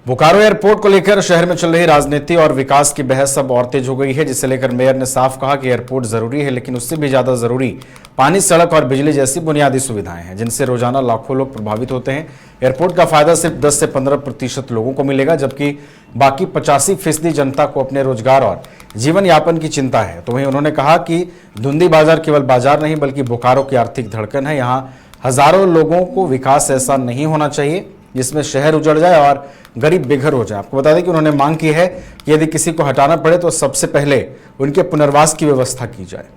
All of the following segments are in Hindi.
बोकारो एयरपोर्ट को लेकर शहर में चल रही राजनीति और विकास की बहस अब और तेज हो गई है, जिसे लेकर मेयर ने साफ कहा कि एयरपोर्ट जरूरी है, लेकिन उससे भी ज्यादा जरूरी पानी, सड़क और बिजली जैसी बुनियादी सुविधाएं हैं, जिनसे रोजाना लाखों लोग प्रभावित होते हैं। एयरपोर्ट का फायदा सिर्फ 10 से 15% लोगों को मिलेगा, जबकि बाकी 85% जनता को अपने रोजगार और जीवन यापन की चिंता है। तो वहीं उन्होंने कहा कि धुंधी बाजार केवल बाजार नहीं बल्कि बोकारो की आर्थिक धड़कन है। यहाँ हजारों लोगों को विकास ऐसा नहीं होना चाहिए जिसमें शहर उजड़ जाए और गरीब बेघर हो जाए। आपको बता दें कि उन्होंने मांग की है कि यदि किसी को हटाना पड़े तो सबसे पहले उनके पुनर्वास की व्यवस्था की जाए।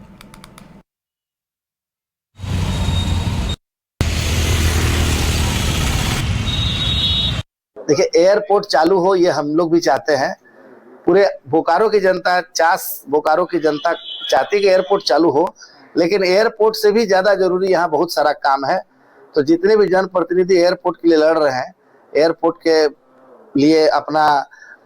देखिए, एयरपोर्ट चालू हो ये हम लोग भी चाहते हैं। पूरे बोकारो की जनता, बोकारो की जनता चाहती है कि एयरपोर्ट चालू हो, लेकिन एयरपोर्ट से भी ज्यादा जरूरी यहाँ बहुत सारा काम है। तो जितने भी जनप्रतिनिधि एयरपोर्ट के लिए लड़ रहे हैं, एयरपोर्ट के लिए अपना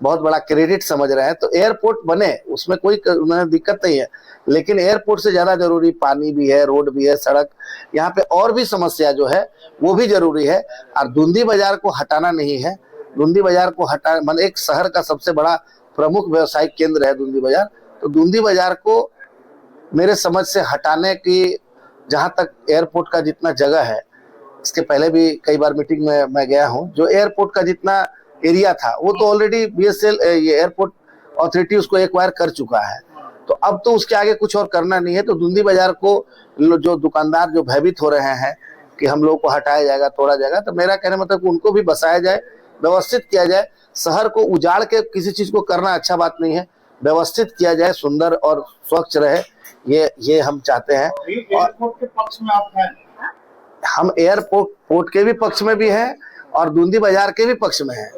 बहुत बड़ा क्रेडिट समझ रहे हैं, तो एयरपोर्ट बने, उसमें कोई दिक्कत नहीं है। लेकिन एयरपोर्ट से ज्यादा जरूरी पानी भी है, रोड भी है, सड़क, यहाँ पे और भी समस्या जो है वो भी जरूरी है। और धुंधी बाजार को हटाना नहीं है। धुंधी बाजार को मतलब एक शहर का सबसे बड़ा प्रमुख व्यवसायिक केंद्र है धुंधी बाजार। तो धुंधी बाजार को मेरे समझ से हटाने की, जहां तक एयरपोर्ट का जितना जगह है, इसके पहले भी कई बार मीटिंग में मैं गया हूं, जो एयरपोर्ट का जितना एरिया था वो तो ऑलरेडी बीएसएल, ये एयरपोर्ट अथॉरिटी उसको एक्वायर कर चुका है। तो अब तो उसके आगे कुछ और करना नहीं है। तो धुंधी बाजार को जो दुकानदार जो भयभीत हो रहे हैं कि हम लोग को हटाया जाएगा, तोड़ा जाएगा, तो मेरा कहने मतलब उनको भी बसाया जाए, व्यवस्थित किया जाए। शहर को उजाड़ के किसी चीज को करना अच्छा बात नहीं है, व्यवस्थित किया जाए, सुंदर और स्वच्छ रहे, ये हम चाहते हैं। एयरपोर्ट के पक्ष में आप हैं? हम एयरपोर्ट के भी पक्ष में भी हैं और धुंधी बाजार के भी पक्ष में हैं।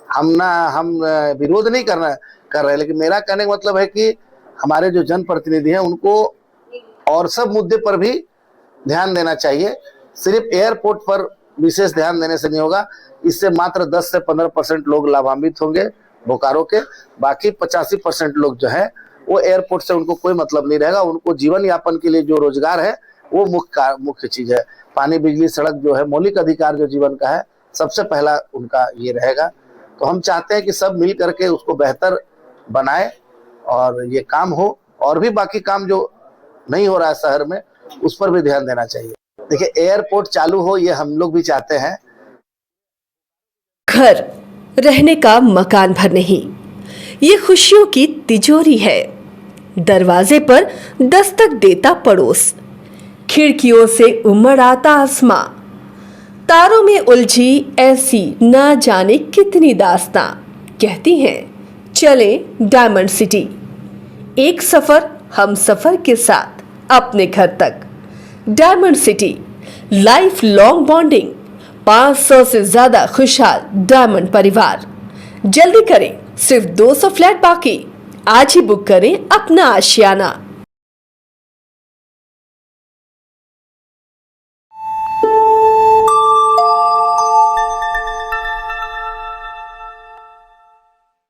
हम विरोध नहीं कर रहे हैं, लेकिन मेरा कहने का मतलब है कि हमारे जो जनप्रतिनिधि हैं उनको और सब मुद्दे पर भी ध्यान देना चाहिए। सिर्फ एयरपोर्ट पर विशेष ध्यान देने से नहीं होगा। इससे मात्र 10 से 15% लोग लाभान्वित होंगे बोकारो के। बाकी 85% लोग जो है वो एयरपोर्ट से उनको कोई मतलब नहीं रहेगा। उनको जीवन यापन के लिए जो रोजगार है वो मुख्य चीज है। पानी, बिजली, सड़क जो है मौलिक अधिकार जो जीवन का है, सबसे पहला उनका ये रहेगा। तो हम चाहते हैं कि सब मिल करके उसको बेहतर बनाए और ये काम हो। और भी बाकी काम जो नहीं हो रहा है शहर में, उस पर भी ध्यान देना चाहिए। देखिए, एयरपोर्ट चालू हो ये हम लोग भी चाहते हैं। घर रहने का मकान भर नहीं, ये खुशियों की तिजोरी है। दरवाजे पर दस्तक देता पड़ोस, खिड़कियों से उमड़ आता आसमां, तारों में उलझी ऐसी ना जाने कितनी दास्तां। कहती हैं चले डायमंड सिटी, एक सफर हम सफर के साथ अपने घर तक। Diamond city, life long bonding, 500 से ज्यादा खुशहाल डायमंड परिवार। जल्दी करें, सिर्फ 200 फ्लैट बाकी। आज ही बुक करें अपना आशियाना।